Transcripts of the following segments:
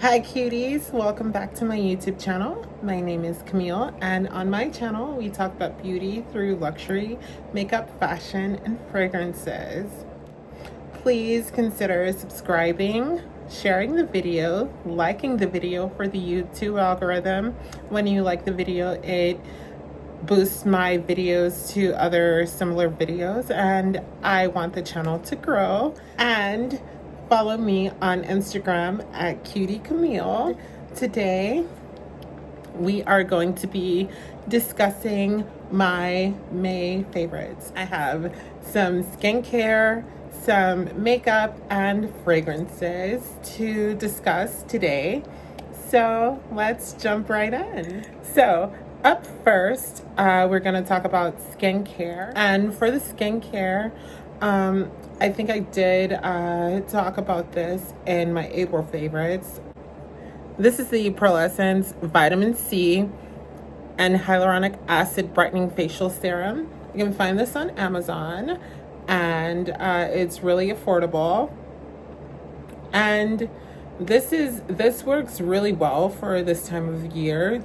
Hi cuties, welcome back to my YouTube channel. My name is Camille, and on my channel we talk about beauty through luxury, makeup, fashion, and fragrances. Please consider subscribing, sharing the video, liking the video for the YouTube algorithm. When you like the video, it boosts my videos to other similar videos, and I want the channel to grow. And follow me on Instagram at Cutie Camille. Today we are going to be discussing my May favorites. I have some skincare, some makeup, and fragrances to discuss today. So let's jump right in. So up first, we're going to talk about skincare. And for the skincare, I think I did talk about this in my April favorites. This is the Pearlescence Vitamin C and Hyaluronic Acid Brightening Facial Serum. You can find this on Amazon, and it's really affordable. And this works really well for this time of year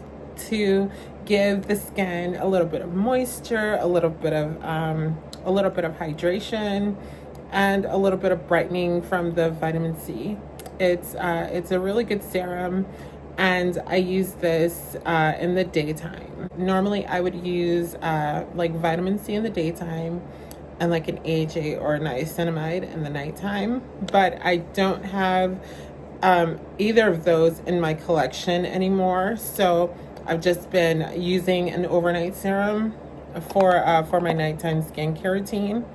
to give the skin a little bit of moisture, a little bit of hydration, and a little bit of brightening from the vitamin C. It's a really good serum, and I use this in the daytime. Normally I would use like vitamin C in the daytime and like an AHA or a niacinamide in the nighttime, but I don't have either of those in my collection anymore, so I've just been using an overnight serum for my nighttime skincare routine.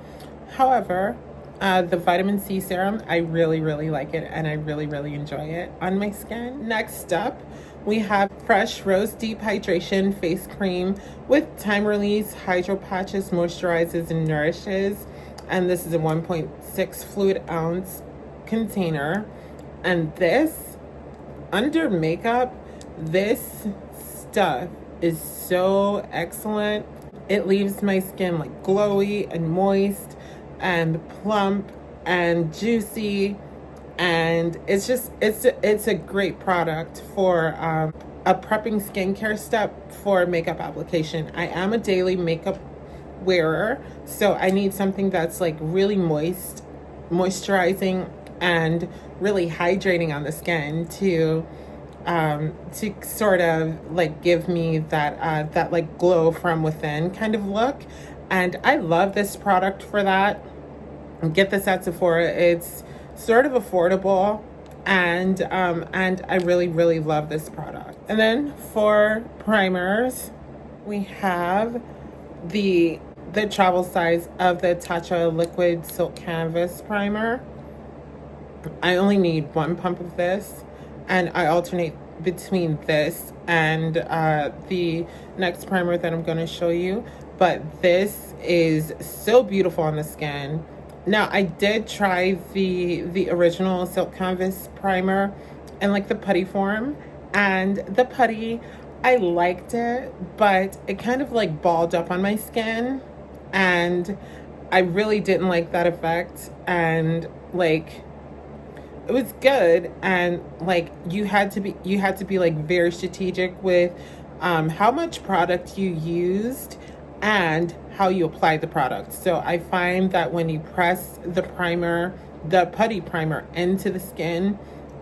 However, the vitamin C serum, I really like it, and I really enjoy it on my skin. Next up, we have Fresh Rose Deep Hydration Face Cream with Time Release Hydro Patches, Moisturizes, and Nourishes. And this is a 1.6 fluid ounce container. And this, under makeup, this stuff is so excellent. It leaves my skin like glowy and moist and plump and juicy, and it's a great product for a prepping skincare step for makeup application. I am a daily makeup wearer, so I need something that's like really moisturizing and really hydrating on the skin to sort of like give me that like glow from within kind of look. And I love this product for that. Get this at Sephora. It's sort of affordable, and I really love this product. And then for primers, we have the travel size of the Tatcha Liquid Silk Canvas Primer. I only need one pump of this, and I alternate between this and the next primer that I'm going to show you. But this is so beautiful on the skin. Now, I did try the original Silk Canvas primer in like the putty form, and the putty, I liked it, but it kind of like balled up on my skin, and I really didn't like that effect. And like, it was good, and like you had to be like very strategic with how much product you used and how you apply the product. So I find that when you press the putty primer into the skin,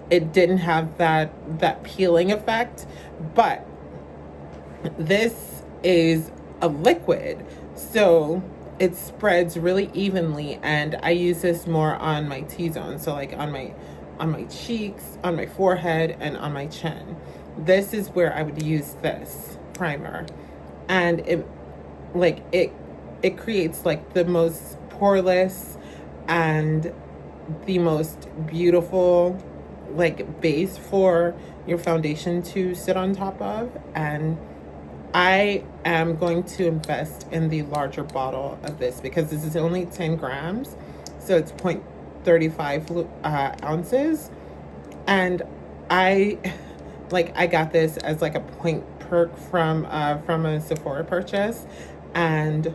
it didn't have that peeling effect. But this is a liquid, so it spreads really evenly, and I use this more on my T-zone, so like on my cheeks, on my forehead, and on my chin. This is where I would use this primer, and it creates like the most poreless and the most beautiful like base for your foundation to sit on top of. And I am going to invest in the larger bottle of this because this is only 10 grams, so it's 0.35 ounces, and I got this as like a point perk from a Sephora purchase, and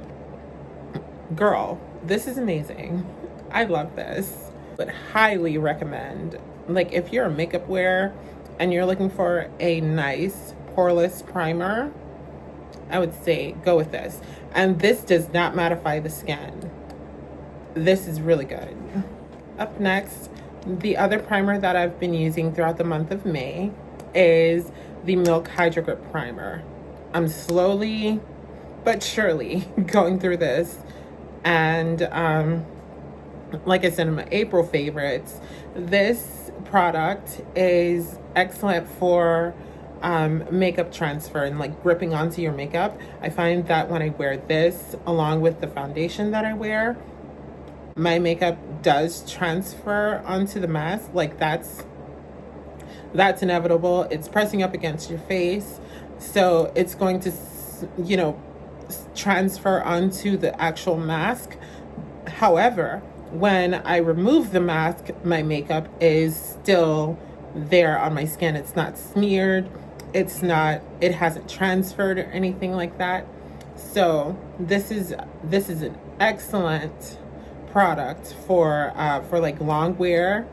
girl, this is amazing. I love this. Would highly recommend, like, if you're a makeup wearer and you're looking for a nice poreless primer, I would say go with this. And this does not mattify the skin. This is really good. Up next, the other primer that I've been using throughout the month of May is the Milk Hydro Grip Primer. I'm slowly but surely going through this, and like I said in my April favorites, this product is excellent for makeup transfer and like gripping onto your makeup. I find that when I wear this along with the foundation that I wear, my makeup does transfer onto the mask. Like that's inevitable. It's pressing up against your face, so it's going to, you know, transfer onto the actual mask. However, when I remove the mask, my makeup is still there on my skin. It's not smeared. It hasn't transferred or anything like that. So this is an excellent product for like long wear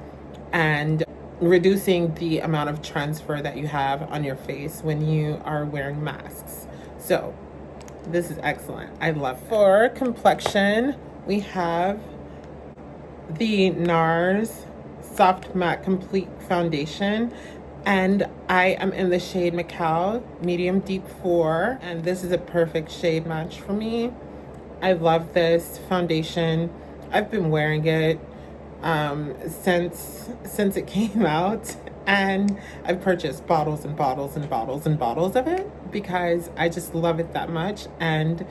and reducing the amount of transfer that you have on your face when you are wearing masks. So this is excellent. I love it. For complexion, we have the Nars Soft Matte Complete Foundation, and I am in the shade Macao Medium Deep 4, and this is a perfect shade match for me. I love this foundation. I've been wearing it since it came out, and I've purchased bottles and bottles and bottles and bottles of it because I just love it that much. And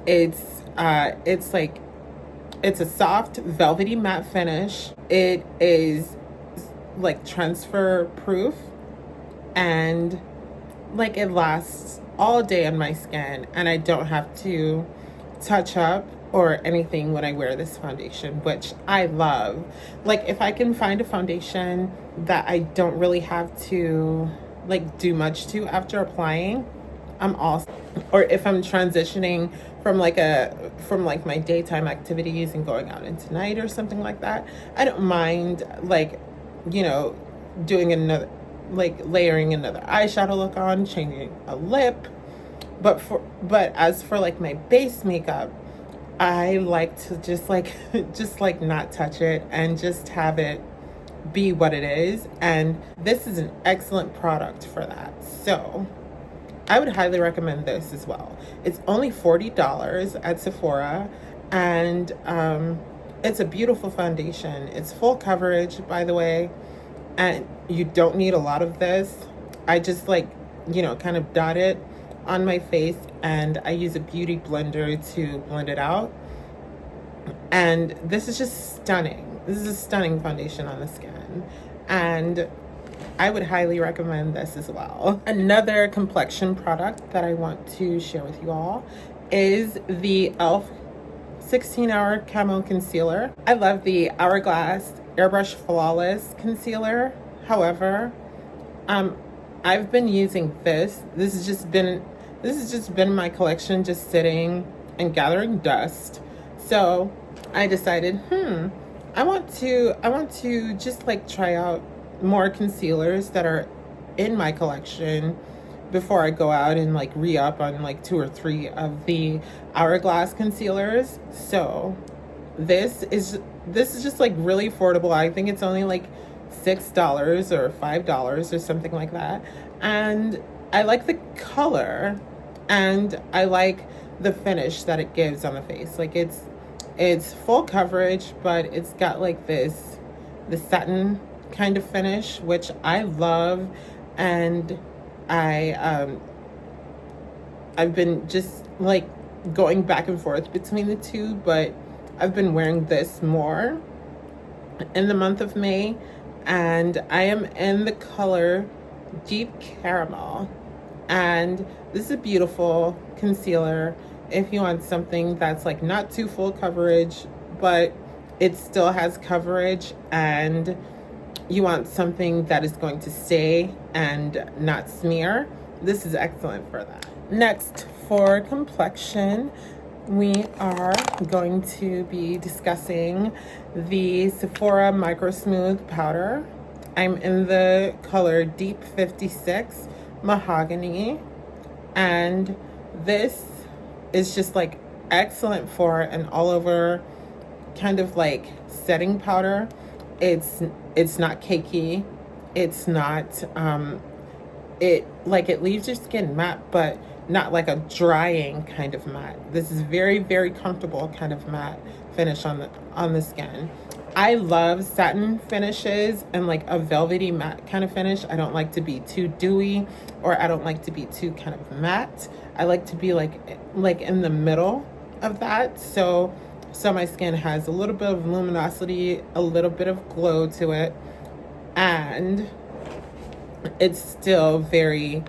it's a soft velvety matte finish. It is like transfer proof, and like it lasts all day on my skin, and I don't have to touch up or anything when I wear this foundation, which I love. Like if I can find a foundation that I don't really have to like do much to after applying, I'm all. Or if I'm transitioning from like my daytime activities and going out into night or something like that, I don't mind like, you know, doing another, like layering another eyeshadow look on, changing a lip. But as for like my base makeup, I like to just like not touch it and just have it be what it is. And this is an excellent product for that. So I would highly recommend this as well. It's only $40 at Sephora, and it's a beautiful foundation. It's full coverage, by the way, and you don't need a lot of this. I just like, you know, kind of dot it on my face, and I use a beauty blender to blend it out. And this is just stunning. This is a stunning foundation on the skin, and I would highly recommend this as well. Another complexion product that I want to share with you all is the e.l.f. 16-Hour Camo Concealer. I love the Hourglass Airbrush Flawless Concealer. However, I've been using this. This has just been in my collection, just sitting and gathering dust. So I decided, I want to just like try out more concealers that are in my collection before I go out and like re-up on like 2 or 3 of the Hourglass concealers. So this is just like really affordable. I think it's only like $6 or $5 or something like that. And I like the color, and I like the finish that it gives on the face. Like it's full coverage, but it's got like the satin kind of finish, which I love. And I've been just like going back and forth between the two, but I've been wearing this more in the month of May, and I am in the color Deep Caramel. And this is a beautiful concealer if you want something that's like not too full coverage, but it still has coverage, and you want something that is going to stay and not smear. This is excellent for that. Next, for complexion, we are going to be discussing the Sephora Micro Smooth Powder. I'm in the color Deep 56 Mahogany, and this is just like excellent for an all over kind of like setting powder. It's not cakey. It's not it leaves your skin matte, but not like a drying kind of matte. This is very, very comfortable kind of matte finish on the skin. I love satin finishes and like a velvety matte kind of finish. I don't like to be too dewy, or I don't like to be too kind of matte. I like to be like in the middle of that. So my skin has a little bit of luminosity, a little bit of glow to it, and it's still very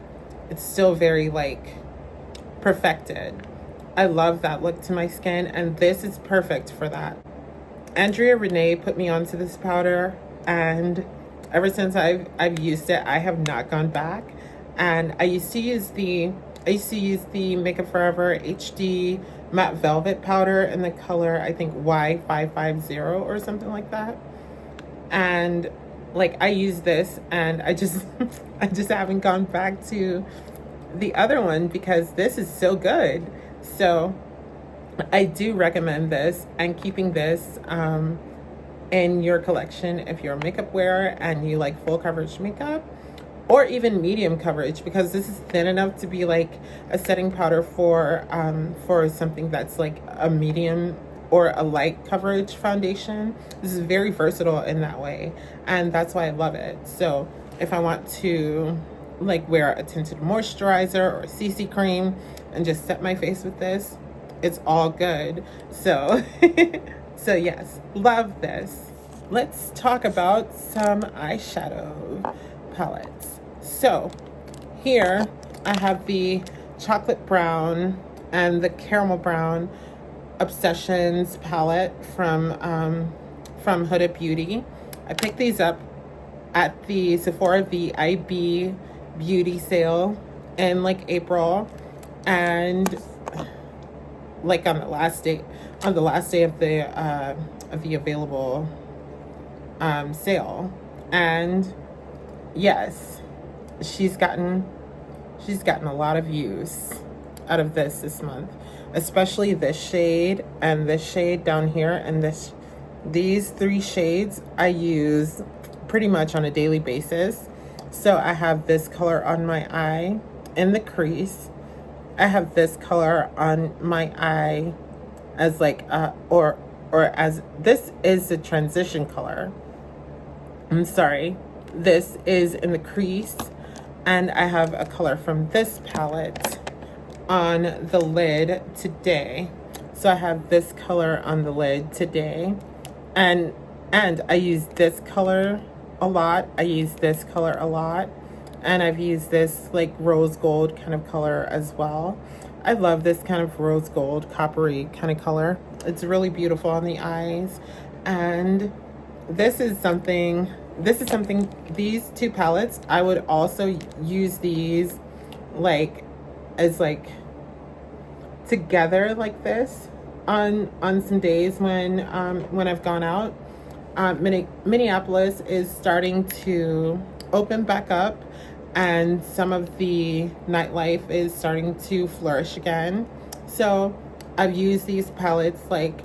like perfected. I love that look to my skin, and this is perfect for that. Andrea Renee put me onto this powder, and ever since I've used it, I have not gone back. And I used to use the Makeup Forever HD Matte Velvet powder in the color, I think Y550 or something like that. And like I use this, and I just I just haven't gone back to the other one because this is so good. So I do recommend this, and keeping this in your collection if you're a makeup wearer and you like full coverage makeup, or even medium coverage, because this is thin enough to be like a setting powder for something that's like a medium or a light coverage foundation. This is very versatile in that way, and that's why I love it. So if I want to like wear a tinted moisturizer or a CC cream and just set my face with this, it's all good. So so yes, love this. Let's talk about some eyeshadow palettes. So here I have the chocolate brown and the caramel brown Obsessions palette from Huda Beauty. I picked these up at the Sephora VIB beauty sale in like April, and like on the last day of the available sale. And yes, she's gotten a lot of use out of this month, especially this shade and this shade down here, and these three shades I use pretty much on a daily basis. So I have this color on my eye in the crease. I have this color on my eye as like or as this is the transition color. I'm sorry. This is in the crease, and I have a color from this palette on the lid today. So I have this color on the lid today, and I use this color a lot. I use this color a lot, and I've used this like rose gold kind of color as well. I love this kind of rose gold coppery kind of color. It's really beautiful on the eyes. And this is something, these two palettes, I would also use these like as like together like this on some days when I've gone out. Minneapolis is starting to open back up, and some of the nightlife is starting to flourish again. So I've used these palettes like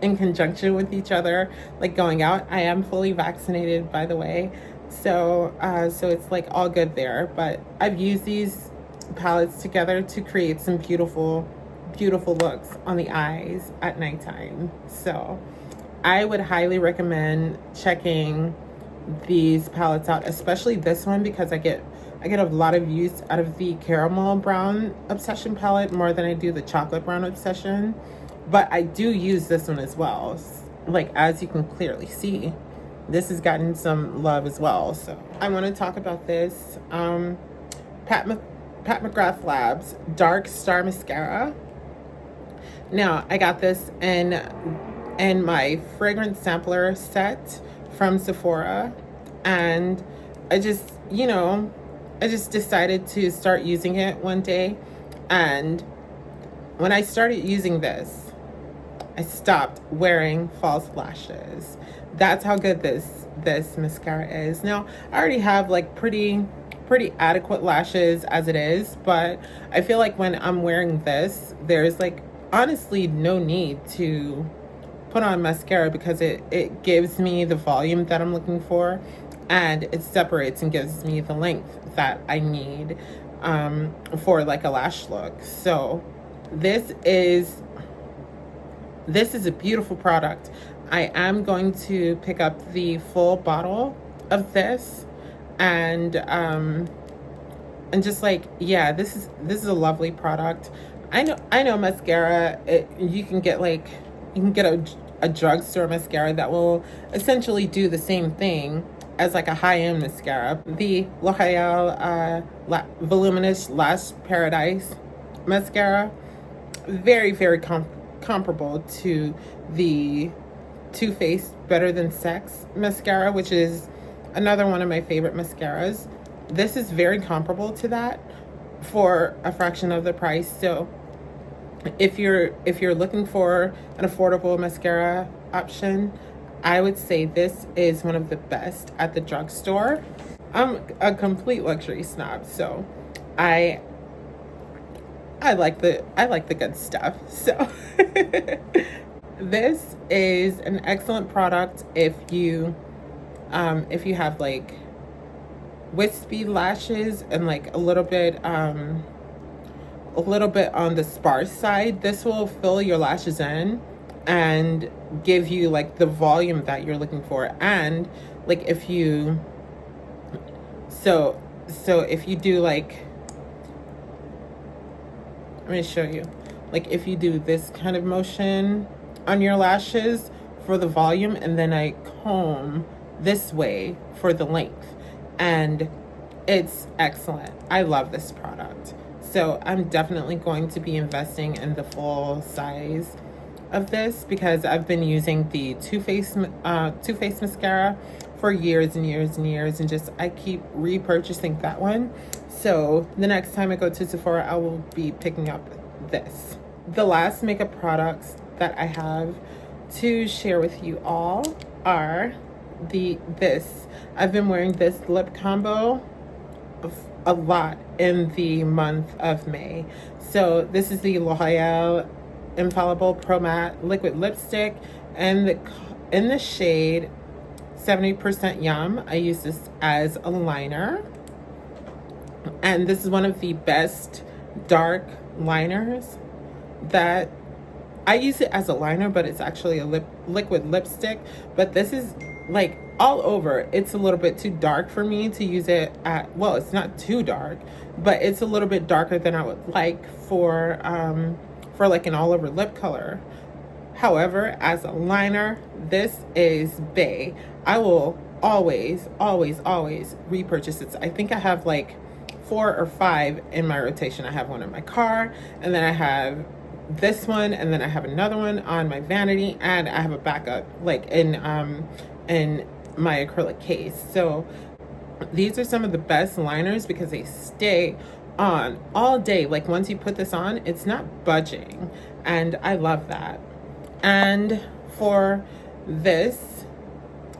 in conjunction with each other, like going out. I am fully vaccinated, by the way, so it's like all good there. But I've used these palettes together to create some beautiful looks on the eyes at nighttime. So I would highly recommend checking these palettes out, especially this one, because I get a lot of use out of the caramel brown Obsession palette more than I do the chocolate brown Obsession. But I do use this one as well. Like, as you can clearly see, this has gotten some love as well. So I want to talk about this Pat Mcgrath Labs Dark Star Mascara. Now, I got this in my fragrance sampler set from Sephora, and I just decided to start using it one day. And when I started using this, I stopped wearing false lashes. That's how good this this mascara is. Now, I already have like pretty adequate lashes as it is, but I feel like when I'm wearing this, there's like honestly no need to put on mascara because it gives me the volume that I'm looking for, and it separates and gives me the length that I need for like a lash look. So this is a beautiful product. I am going to pick up the full bottle of this, and just like, yeah, this is a lovely product. I know mascara, you can get a drugstore mascara that will essentially do the same thing as like a high-end mascara. The L'Oreal Voluminous Lash Paradise mascara, very comparable to the Too Faced Better Than Sex mascara, which is another one of my favorite mascaras. This is very comparable to that for a fraction of the price. So if you're looking for an affordable mascara option, I would say this is one of the best at the drugstore. I'm a complete luxury snob, so I like the good stuff. So this is an excellent product if you have like wispy lashes and like a little bit on the sparse side. This will fill your lashes in and give you like the volume that you're looking for. And like if you if you do like, let me show you, like if you do this kind of motion on your lashes for the volume, and then I comb this way for the length, and it's excellent. I love this product. So I'm definitely going to be investing in the full size of this because I've been using the Too Faced mascara for years and years and years, and just I keep repurchasing that one. So the next time I go to Sephora, I will be picking up this. The last makeup products that I have to share with you all are this. I've been wearing this lip combo a lot in the month of May. So this is the L'Oreal Infallible Pro Matte Liquid Lipstick, and in the shade 70% Yum. I use this as a liner, and this is one of the best dark liners that I use it as a liner, but it's actually a liquid lipstick. But this is like all over. It's a little bit too dark for me to use it at, well, it's not too dark, but it's a little bit darker than I would like for like an all over lip color. However, as a liner, this is bae. I will always repurchase it. I think I have like 4 or 5 in my rotation. I have one in my car, and then I have this one, and then I have another one on my vanity, and I have a backup like in my acrylic case. So these are some of the best liners because they stay on all day. Like once you put this on, it's not budging, and I love that. And for this,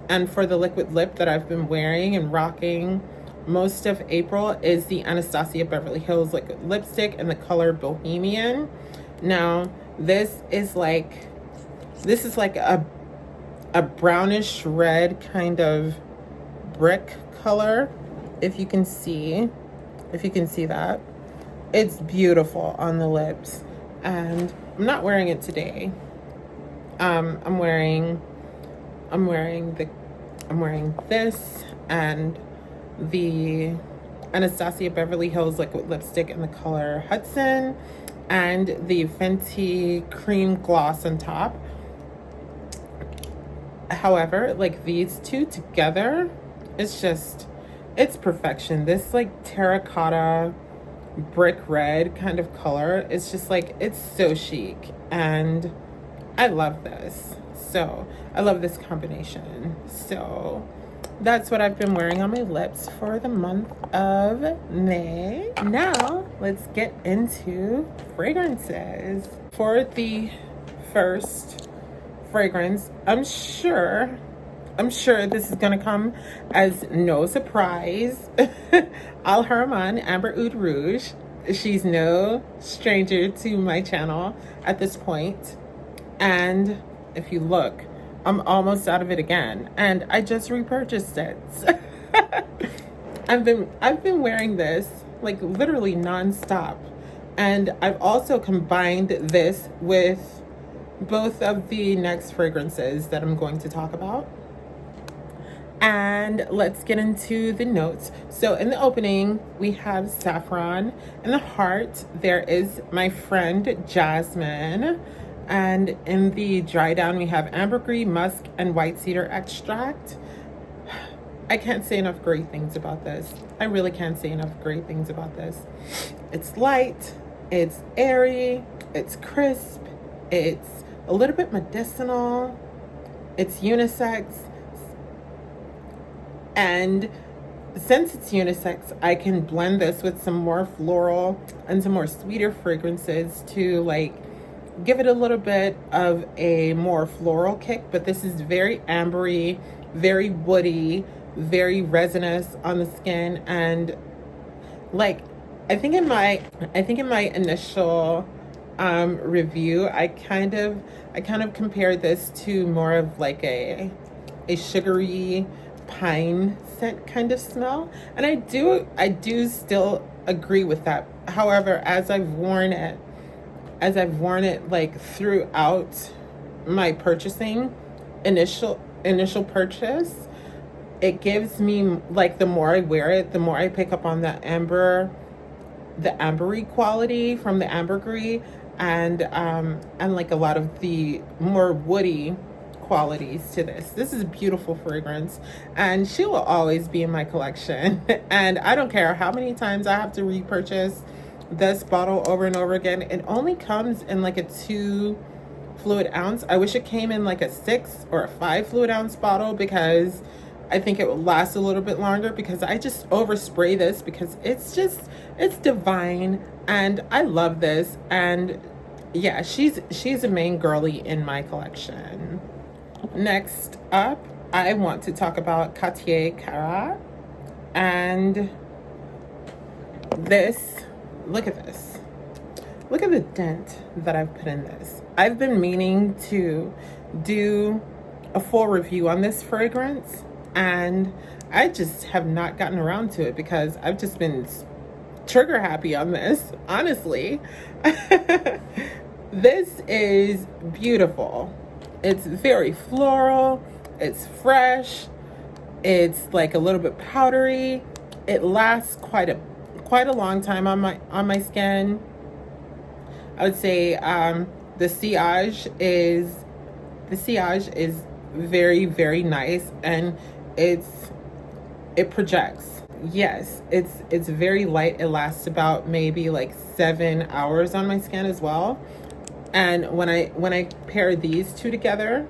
and for the liquid lip that I've been wearing and rocking most of April, is the Anastasia Beverly Hills liquid lipstick in the color Bohemian. Now this is like a brownish red kind of brick color, if you can see that. It's beautiful on the lips, and I'm not wearing it today. I'm wearing this and the Anastasia Beverly Hills liquid lipstick in the color Hudson, and the Fenty cream gloss on top. However, like these two together, it's perfection. This like terracotta brick red kind of color, it's just like, it's so chic, and I love this. So I love this combination. So that's what I've been wearing on my lips for the month of May. Now let's get into fragrances. For the first fragrance, I'm sure I'm sure this is gonna come as no surprise. Al Herman Amber Oud Rouge. She's no stranger to my channel at this point. And if you look, I'm almost out of it again. And I just repurchased it. I've been wearing this like literally non-stop. And I've also combined this with both of the next fragrances that I'm going to talk about. And let's get into the notes. So in the opening, we have saffron. In the heart, there is my friend Jasmine. And in the dry down, we have ambergris, musk, and white cedar extract. I can't say enough great things about this. I really can't say enough great things about this. It's light, it's airy, it's crisp, it's a little bit medicinal, it's unisex. And since it's unisex, I can blend this with some more floral and some more sweeter fragrances to like give it a little bit of a more floral kick. But this is very ambery, very woody, very resinous on the skin. And like I think in my initial review, I kind of compared this to more of like a sugary pine scent kind of smell, and I do still agree with that. However, as I've worn it like throughout my purchasing initial purchase, it gives me like, the more I wear it, the more I pick up on the ambery quality from the ambergris, and like a lot of the more woody qualities to this. This is a beautiful fragrance, and she will always be in my collection. And I don't care how many times I have to repurchase this bottle over and over again. It only comes in like a 2 fluid ounce. I wish it came in like a 6 or a 5 fluid ounce bottle, because I think it will last a little bit longer, because I just overspray this because it's divine, and I love this. And yeah, she's a main girly in my collection. Next up, I want to talk about Cartier Cara. And this, look at this. Look at the dent that I've put in this. I've been meaning to do a full review on this fragrance, and I just have not gotten around to it because I've just been trigger happy on this, honestly. This is beautiful. It's very floral, it's fresh, it's like a little bit powdery. It lasts quite a long time on my skin. I would say the sillage is very, very nice, and it projects. Yes, it's very light. It lasts about maybe like 7 hours on my skin as well. And when I pair these two together,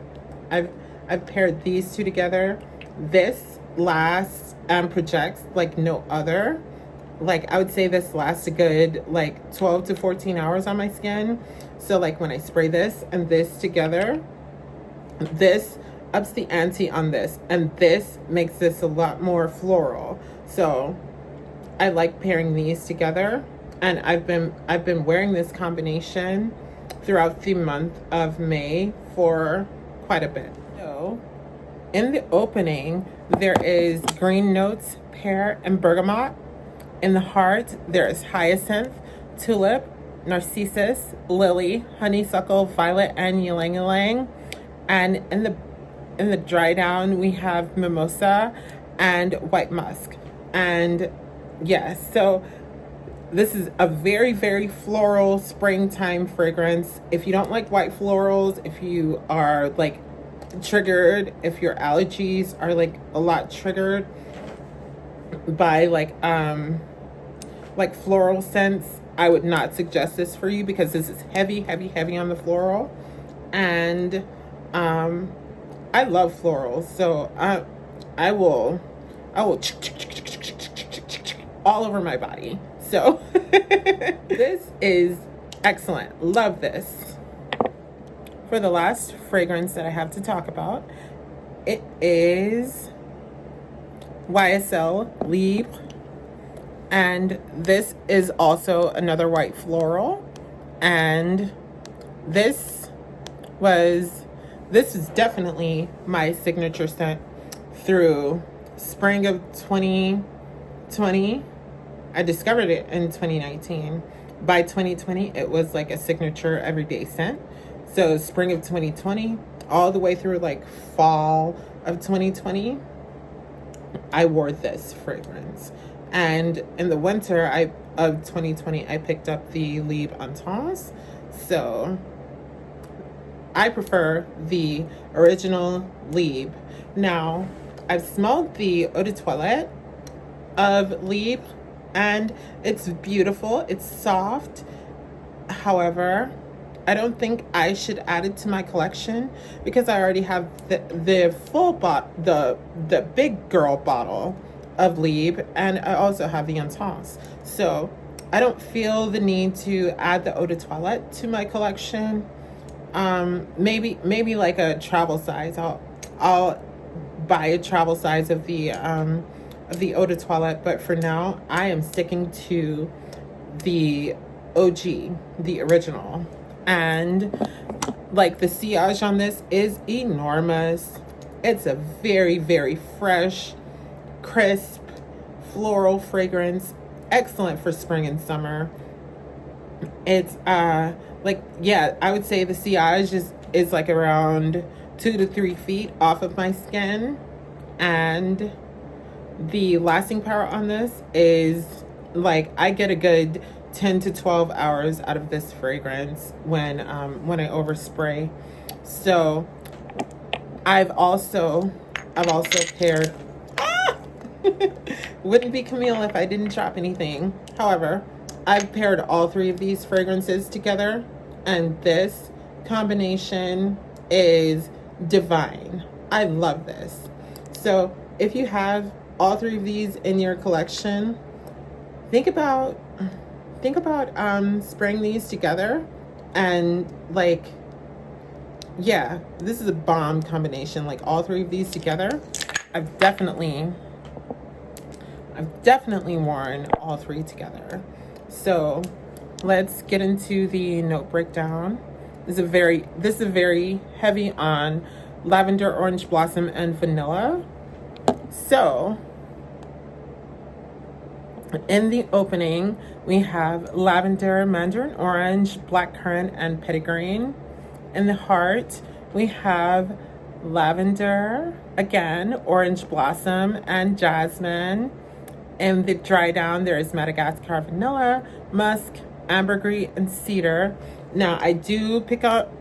I've paired these two together. This lasts and projects like no other. Like I would say this lasts a good like 12 to 14 hours on my skin. So like when I spray this and this together, this ups the ante on this, and this makes this a lot more floral. So I like pairing these together, and I've been wearing this combination throughout the month of May for quite a bit. So in the opening, there is green notes, pear, and bergamot. In the heart, there is hyacinth, tulip, narcissus, lily, honeysuckle, violet, and ylang ylang. And in the dry down, we have mimosa and white musk. And yes, so this is a very, very floral springtime fragrance. If you don't like white florals, if you are like triggered, if your allergies are like a lot triggered by like floral scents, I would not suggest this for you, because this is heavy, heavy, heavy on the floral. And I love florals, so I will all over my body. So this is excellent. Love this. For the last fragrance that I have to talk about, it is YSL Libre, and this is also another white floral, and this was definitely my signature scent through spring of 2020. I discovered it in 2019. By 2020, it was like a signature everyday scent. So spring of 2020, all the way through like fall of 2020, I wore this fragrance. And in the winter of 2020, I picked up the Libre Intense. So I prefer the original Libre. Now, I've smelled the eau de toilette of Libre, and it's beautiful. It's soft. However, I don't think I should add it to my collection because I already have the full the big girl bottle of Libre, and I also have the Intense. So I don't feel the need to add the eau de toilette to my collection. Maybe like a travel size. I'll buy a travel size of the eau de toilette, but for now I am sticking to the OG, the original. And like the sillage on this is enormous. It's a very, very fresh, crisp, floral fragrance, excellent for spring and summer. It's like, yeah, I would say the sillage is like around 2 to 3 feet off of my skin, and the lasting power on this is like I get a good 10 to 12 hours out of this fragrance when I overspray. So I've also paired wouldn't be Camille if I didn't drop anything. However, I've paired all 3 of these fragrances together, and this combination is divine. I love this. So if you have all 3 of these in your collection, think about spraying these together, and like, yeah, this is a bomb combination. Like all 3 of these together, I've definitely worn all 3 together. So let's get into the note breakdown. This is very heavy on lavender, orange blossom, and vanilla. So in the opening, we have lavender, mandarin orange, blackcurrant, and petitgrain. In the heart, we have lavender, again, orange blossom, and jasmine. In the dry down, there is Madagascar vanilla, musk, ambergris, and cedar. Now, I do pick up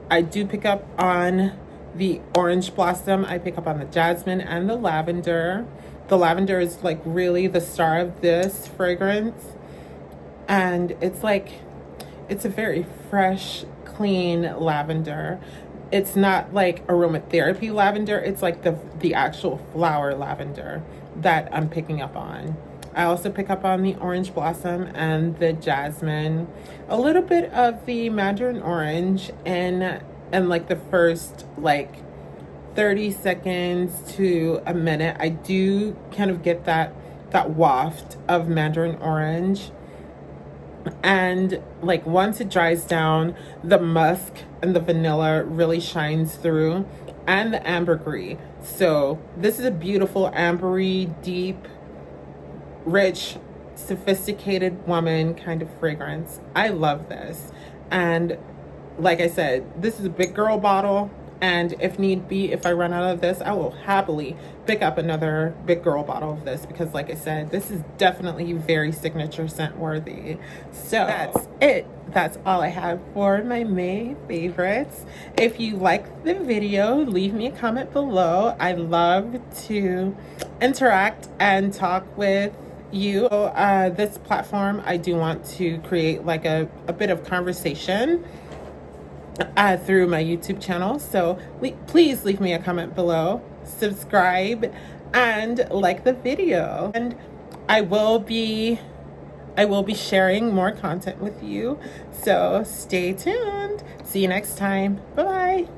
on the orange blossom. I pick up on the jasmine and the lavender. The lavender is like really the star of this fragrance, and it's a very fresh, clean lavender. It's not like aromatherapy lavender. It's like the actual flower lavender that I'm picking up on. I also pick up on the orange blossom and the jasmine, a little bit of the mandarin orange, and like the first like 30 seconds to a minute. I do kind of get that waft of mandarin orange, and like once it dries down, the musk and the vanilla really shines through, and the ambergris. So this is a beautiful ambery, deep, rich, sophisticated woman kind of fragrance. I love this. And like I said, this is a big girl bottle, and if need be, if I run out of this, I will happily pick up another big girl bottle of this, because like I said, this is definitely very signature scent worthy. So that's it. That's all I have for my May favorites. If you like the video, leave me a comment below. I love to interact and talk with you. So, this platform, I do want to create like a bit of conversation through my YouTube channel. So please leave me a comment below, subscribe, and like the video. And I will be sharing more content with you. So stay tuned. See you next time. Bye-bye.